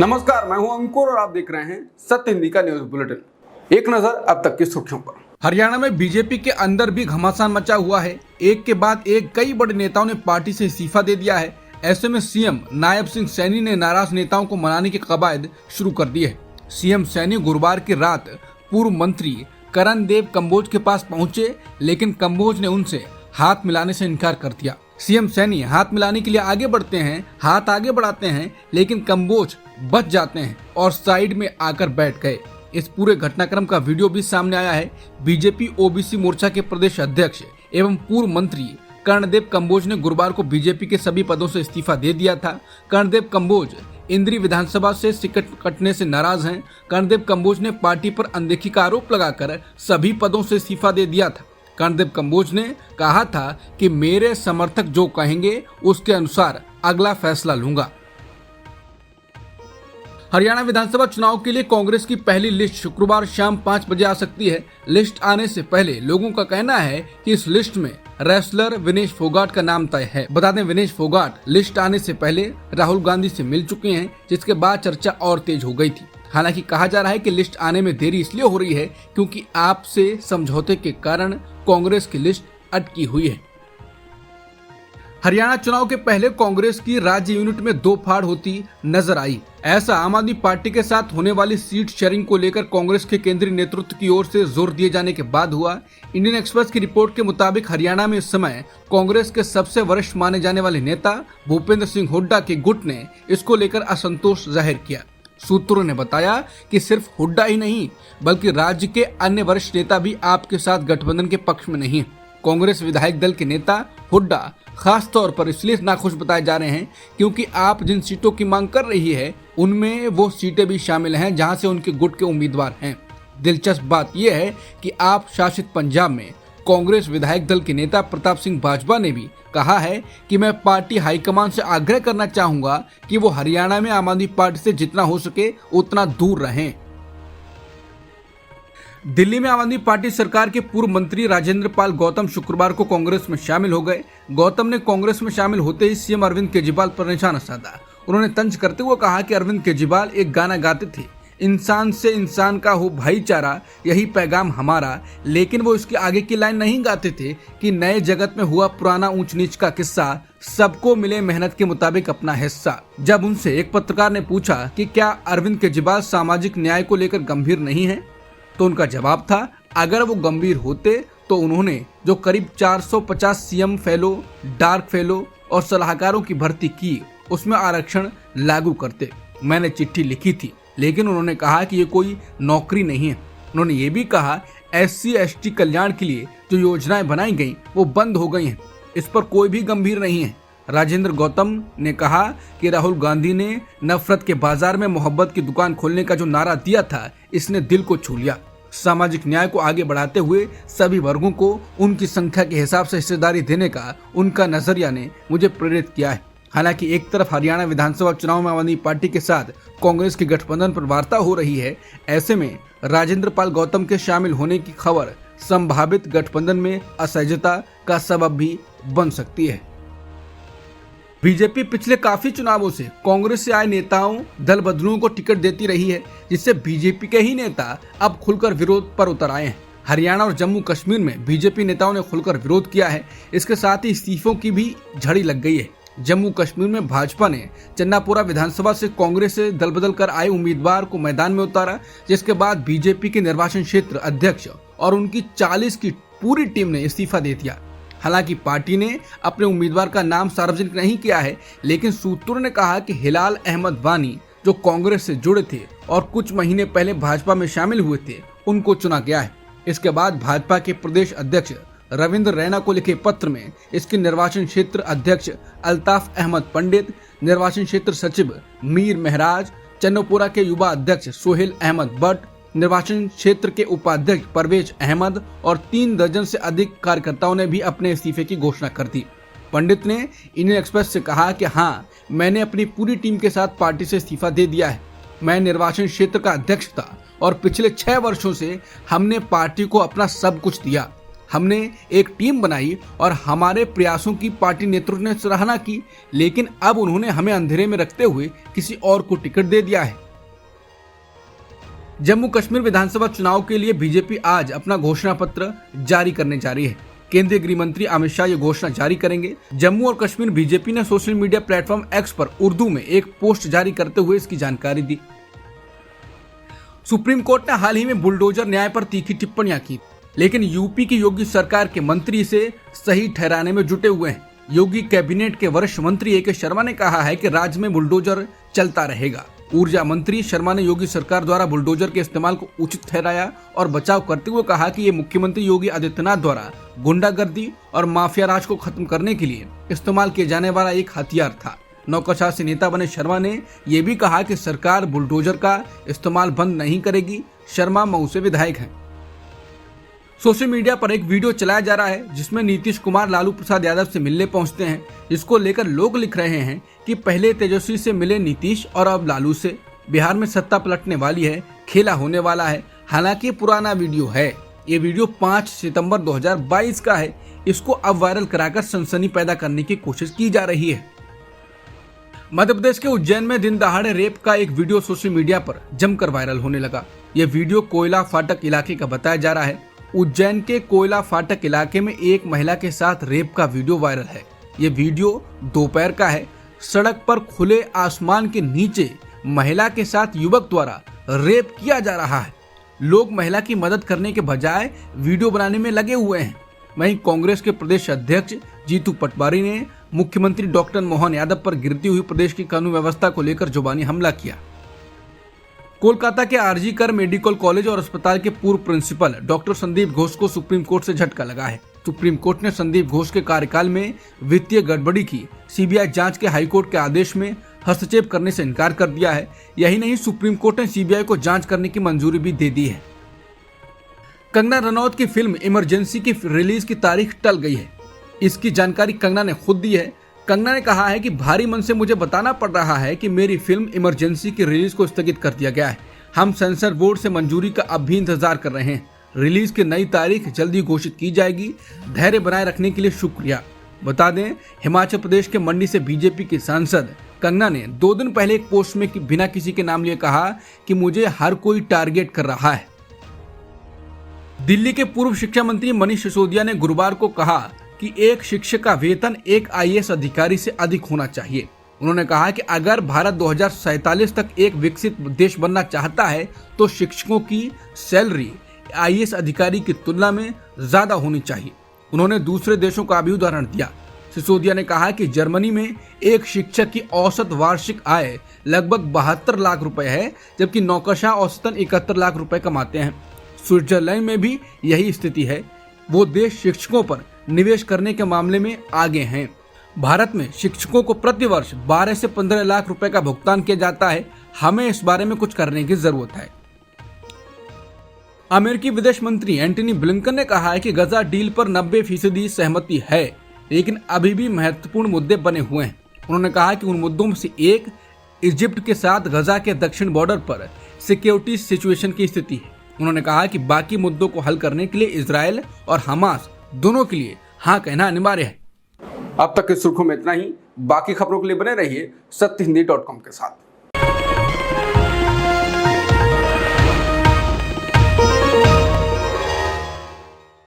नमस्कार, मैं हूं अंकुर और आप देख रहे हैं सत्य हिंदी का न्यूज बुलेटिन। एक नजर अब तक की सुर्खियों पर। हरियाणा में बीजेपी के अंदर भी घमासान मचा हुआ है। एक के बाद एक कई बड़े नेताओं ने पार्टी से इस्तीफा दे दिया है। ऐसे में सीएम नायब सिंह सैनी ने नाराज नेताओं को मनाने के कवायद शुरू कर दिए है। सीएम सैनी गुरुवार की रात पूर्व मंत्री करण देव कम्बोज के पास पहुंचे, लेकिन कम्बोज ने उनसे हाथ मिलाने से इनकार कर दिया। सीएम सैनी हाथ मिलाने के लिए आगे बढ़ते हैं, हाथ आगे बढ़ाते हैं, लेकिन कम्बोज बच जाते हैं और साइड में आकर बैठ गए। इस पूरे घटनाक्रम का वीडियो भी सामने आया है। बीजेपी ओबीसी मोर्चा के प्रदेश अध्यक्ष एवं पूर्व मंत्री कर्णदेव कम्बोज ने गुरुवार को बीजेपी के सभी पदों से इस्तीफा दे दिया था। कर्णदेव कम्बोज इंद्री विधानसभा से टिकट कटने से नाराज हैं। कर्णदेव कम्बोज ने पार्टी पर अनदेखी का आरोप लगाकर सभी पदों से इस्तीफा दे दिया था। कर्णदेव कम्बोज ने कहा था कि मेरे समर्थक जो कहेंगे उसके अनुसार अगला फैसला लूंगा। हरियाणा विधानसभा चुनाव के लिए कांग्रेस की पहली लिस्ट शुक्रवार शाम 5 बजे आ सकती है। लिस्ट आने से पहले लोगों का कहना है कि इस लिस्ट में रेसलर विनेश फोगाट का नाम तय है। बता दें, विनेश फोगाट लिस्ट आने से पहले राहुल गांधी से मिल चुके हैं, जिसके बाद चर्चा और तेज हो गई थी। हालांकि कहा जा रहा है कि लिस्ट आने में देरी इसलिए हो रही है क्योंकि आपसे समझौते के कारण कांग्रेस की लिस्ट अटकी हुई है। हरियाणा चुनाव के पहले कांग्रेस की राज्य यूनिट में दो फाड़ होती नजर आई। ऐसा आम आदमी पार्टी के साथ होने वाली सीट शेयरिंग को लेकर कांग्रेस के केंद्रीय नेतृत्व की ओर से जोर दिए जाने के बाद हुआ। इंडियन एक्सप्रेस की रिपोर्ट के मुताबिक हरियाणा में इस समय कांग्रेस के सबसे वरिष्ठ माने जाने वाले नेता भूपेंद्र सिंह हुड्डा के गुट ने इसको लेकर असंतोष जाहिर किया। सूत्रों ने बताया कि सिर्फ हुड्डा ही नहीं बल्कि राज्य के अन्य वरिष्ठ नेता भी आपके साथ गठबंधन के पक्ष में नहीं है। कांग्रेस विधायक दल के नेता हुड्डा खास तौर पर इसलिए नाखुश बताए जा रहे हैं क्योंकि आप जिन सीटों की मांग कर रही है उनमें वो सीटें भी शामिल हैं जहां से उनके गुट के उम्मीदवार हैं। दिलचस्प बात यह है कि आप शासित पंजाब में कांग्रेस विधायक दल के नेता प्रताप सिंह बाजवा ने भी कहा है कि मैं पार्टी हाईकमान से आग्रह करना चाहूंगा कि वो हरियाणा में आम आदमी पार्टी से जितना हो सके उतना दूर रहें। दिल्ली में आम आदमी पार्टी सरकार के पूर्व मंत्री राजेंद्र पाल गौतम शुक्रवार को कांग्रेस में शामिल हो गए। गौतम ने कांग्रेस में शामिल होते ही सीएम अरविंद केजरीवाल पर निशाना साधा। उन्होंने तंज करते हुए कहा कि अरविंद केजरीवाल एक गाना गाते थे, इंसान से इंसान का हो भाईचारा, यही पैगाम हमारा। लेकिन वो इसके आगे की लाइन नहीं गाते थे कि नए जगत में हुआ पुराना ऊंच नीच का किस्सा, सबको मिले मेहनत के मुताबिक अपना हिस्सा। जब उनसे एक पत्रकार ने पूछा कि क्या अरविंद केजरीवाल सामाजिक न्याय को लेकर गंभीर नहीं है, तो उनका जवाब था अगर वो गंभीर होते तो उन्होंने जो करीब 450 सीएम फेलो, डार्क फेलो और सलाहकारों की भर्ती की उसमें आरक्षण लागू करते। मैंने चिट्ठी लिखी थी, लेकिन उन्होंने कहा कि ये कोई नौकरी नहीं है। उन्होंने ये भी कहा SC ST कल्याण के लिए जो योजनाएं बनाई गई वो बंद हो गई हैं, इस पर कोई भी गंभीर नहीं है। राजेंद्र गौतम ने कहा कि राहुल गांधी ने नफरत के बाजार में मोहब्बत की दुकान खोलने का जो नारा दिया था इसने दिल को छू लिया। सामाजिक न्याय को आगे बढ़ाते हुए सभी वर्गों को उनकी संख्या के हिसाब से हिस्सेदारी देने का उनका नजरिया ने मुझे प्रेरित किया है। हालांकि एक तरफ हरियाणा विधानसभा चुनाव में आम आदमी पार्टी के साथ कांग्रेस के गठबंधन पर वार्ता हो रही है, ऐसे में राजेंद्र पाल गौतम के शामिल होने की खबर संभावित गठबंधन में असहजता का सबब भी बन सकती है। बीजेपी पिछले काफी चुनावों से कांग्रेस से आए नेताओं दल बदलुओं को टिकट देती रही है, जिससे बीजेपी के ही नेता अब खुलकर विरोध पर उतर आए हैं। हरियाणा और जम्मू कश्मीर में बीजेपी नेताओं ने खुलकर विरोध किया है। इसके साथ ही इस्तीफों की भी झड़ी लग गई है। जम्मू कश्मीर में भाजपा ने चन्नापुरा विधानसभा से कांग्रेस से दल बदल कर आए उम्मीदवार को मैदान में उतारा, जिसके बाद बीजेपी के निर्वाचन क्षेत्र अध्यक्ष और उनकी 40 की पूरी टीम ने इस्तीफा दे दिया। हालांकि पार्टी ने अपने उम्मीदवार का नाम सार्वजनिक नहीं किया है, लेकिन सूत्रों ने कहा कि हिलाल अहमद वानी जो कांग्रेस से जुड़े थे और कुछ महीने पहले भाजपा में शामिल हुए थे, उनको चुना गया है। इसके बाद भाजपा के प्रदेश अध्यक्ष रविंद्र रैना को लिखे पत्र में इसके निर्वाचन क्षेत्र अध्यक्ष अल्ताफ अहमद पंडित, निर्वाचन क्षेत्र सचिव मीर महराज, चन्नापुरा के युवा अध्यक्ष सोहेल अहमद भट्ट, निर्वाचन क्षेत्र के उपाध्यक्ष परवेज अहमद और 3 दर्जन से अधिक कार्यकर्ताओं ने भी अपने इस्तीफे की घोषणा कर दी। पंडित ने इंडियन एक्सप्रेस से कहा कि हाँ, मैंने अपनी पूरी टीम के साथ पार्टी से इस्तीफा दे दिया है। मैं निर्वाचन क्षेत्र का अध्यक्ष था और पिछले 6 वर्षों से हमने पार्टी को अपना सब कुछ दिया। हमने एक टीम बनाई और हमारे प्रयासों की पार्टी नेतृत्व ने सराहना की, लेकिन अब उन्होंने हमें अंधेरे में रखते हुए किसी और को टिकट दे दिया है। जम्मू कश्मीर विधानसभा चुनाव के लिए बीजेपी आज अपना घोषणा पत्र जारी करने जा रही है। केंद्रीय गृह मंत्री अमित शाह ये घोषणा जारी करेंगे। जम्मू और कश्मीर बीजेपी ने सोशल मीडिया प्लेटफॉर्म एक्स पर उर्दू में एक पोस्ट जारी करते हुए इसकी जानकारी दी। सुप्रीम कोर्ट ने हाल ही में बुलडोजर न्याय पर तीखी टिप्पणियां की, लेकिन यूपी की योगी सरकार के मंत्री इसे सही ठहराने में जुटे हुए हैं। योगी कैबिनेट के वरिष्ठ मंत्री ए के शर्मा ने कहा है कि राज्य में बुलडोजर चलता रहेगा। ऊर्जा मंत्री शर्मा ने योगी सरकार द्वारा बुलडोजर के इस्तेमाल को उचित ठहराया और बचाव करते हुए कहा कि ये मुख्यमंत्री योगी आदित्यनाथ द्वारा गुंडागर्दी और माफिया राज को खत्म करने के लिए इस्तेमाल किए जाने वाला एक हथियार था। नौकरशाह से नेता बने शर्मा ने यह भी कहा कि सरकार बुलडोजर का इस्तेमाल बंद नहीं करेगी। शर्मा मऊ से विधायक हैं। सोशल मीडिया पर एक वीडियो चलाया जा रहा है जिसमें नीतीश कुमार लालू प्रसाद यादव से मिलने पहुंचते हैं, जिसको लेकर लोग लिख रहे हैं कि पहले तेजस्वी से मिले नीतीश और अब लालू से। बिहार में सत्ता पलटने वाली है, खेला होने वाला है। हालांकि पुराना वीडियो है, ये वीडियो 5 सितंबर 2022 का है। इसको अब वायरल कराकर सनसनी पैदा करने की कोशिश की जा रही है। मध्य प्रदेश के उज्जैन में दिन दहाड़े रेप का एक वीडियो सोशल मीडिया पर जमकर वायरल होने लगा। यह वीडियो कोयला फाटक इलाके का बताया जा रहा है। उज्जैन के कोयला फाटक इलाके में एक महिला के साथ रेप का वीडियो वायरल है। ये वीडियो दोपहर का है। सड़क पर खुले आसमान के नीचे महिला के साथ युवक द्वारा रेप किया जा रहा है। लोग महिला की मदद करने के बजाय वीडियो बनाने में लगे हुए हैं। वहीं कांग्रेस के प्रदेश अध्यक्ष जीतू पटवारी ने मुख्यमंत्री डॉक्टर मोहन यादव पर गिरती हुई प्रदेश की कानून व्यवस्था को लेकर जुबानी हमला किया। कोलकाता के आरजी कर मेडिकल कॉलेज और अस्पताल के पूर्व प्रिंसिपल डॉक्टर संदीप घोष को सुप्रीम कोर्ट से झटका लगा है। सुप्रीम कोर्ट ने संदीप घोष के कार्यकाल में वित्तीय गड़बड़ी की सीबीआई जांच के हाईकोर्ट के आदेश में हस्तक्षेप करने से इनकार कर दिया है। यही नहीं, सुप्रीम कोर्ट ने सीबीआई को जांच करने की मंजूरी भी दे दी है। कंगना रनौत की फिल्म इमरजेंसी की रिलीज की तारीख टल गई है। इसकी जानकारी कंगना ने खुद दी है। कंगना ने कहा है कि भारी मन से मुझे बताना पड़ रहा है कि मेरी फिल्म इमरजेंसी की रिलीज को स्थगित कर दिया गया है। हम सेंसर बोर्ड से मंजूरी का अब भी इंतजार कर रहे हैं। रिलीज की नई तारीख जल्दी घोषित की जाएगी। धैर्य बनाए रखने के लिए शुक्रिया। बता दें, हिमाचल प्रदेश के मंडी से बीजेपी की सांसद कंगना ने 2 दिन पहले एक पोस्ट में बिना किसी के नाम लिए कहा कि मुझे हर कोई टारगेट कर रहा है। दिल्ली के पूर्व शिक्षा मंत्री मनीष सिसोदिया ने गुरुवार को कहा कि एक शिक्षक का वेतन एक आईएएस अधिकारी से अधिक होना चाहिए। उन्होंने कहा कि अगर भारत 2047 तक एक विकसित देश बनना चाहता है तो शिक्षकों की सैलरी आईएएस अधिकारी की तुलना में ज्यादा होनी चाहिए। उन्होंने दूसरे देशों का भी उदाहरण दिया। सिसोदिया ने कहा कि जर्मनी में एक शिक्षक की औसत वार्षिक आय लगभग 72 लाख रुपए है, जबकि नौकरशाह औसतन 71 लाख रुपए कमाते हैं। स्विट्जरलैंड में भी यही स्थिति है। वो देश शिक्षकों पर निवेश करने के मामले में आगे हैं। भारत में शिक्षकों को प्रति वर्ष 12 से 15 लाख रुपए का भुगतान किया जाता है। हमें इस बारे में कुछ करने की जरूरत है। अमेरिकी विदेश मंत्री एंटनी ब्लिंकन ने कहा है कि गजा डील पर 90% सहमति है, लेकिन अभी भी महत्वपूर्ण मुद्दे बने हुए हैं। उन्होंने कहा कि उन मुद्दों में से एक इजिप्ट के साथ गजा के दक्षिण बॉर्डर पर सिक्योरिटी सिचुएशन की स्थिति है। उन्होंने कहा कि बाकी मुद्दों को हल करने के लिए इजरायल और हमास दोनों के लिए हाँ कहना अनिवार्य है। अब तक की सुर्खियों में इतना ही। बाकी खबरों के लिए बने रहिए सत्यहिंदी.com के साथ।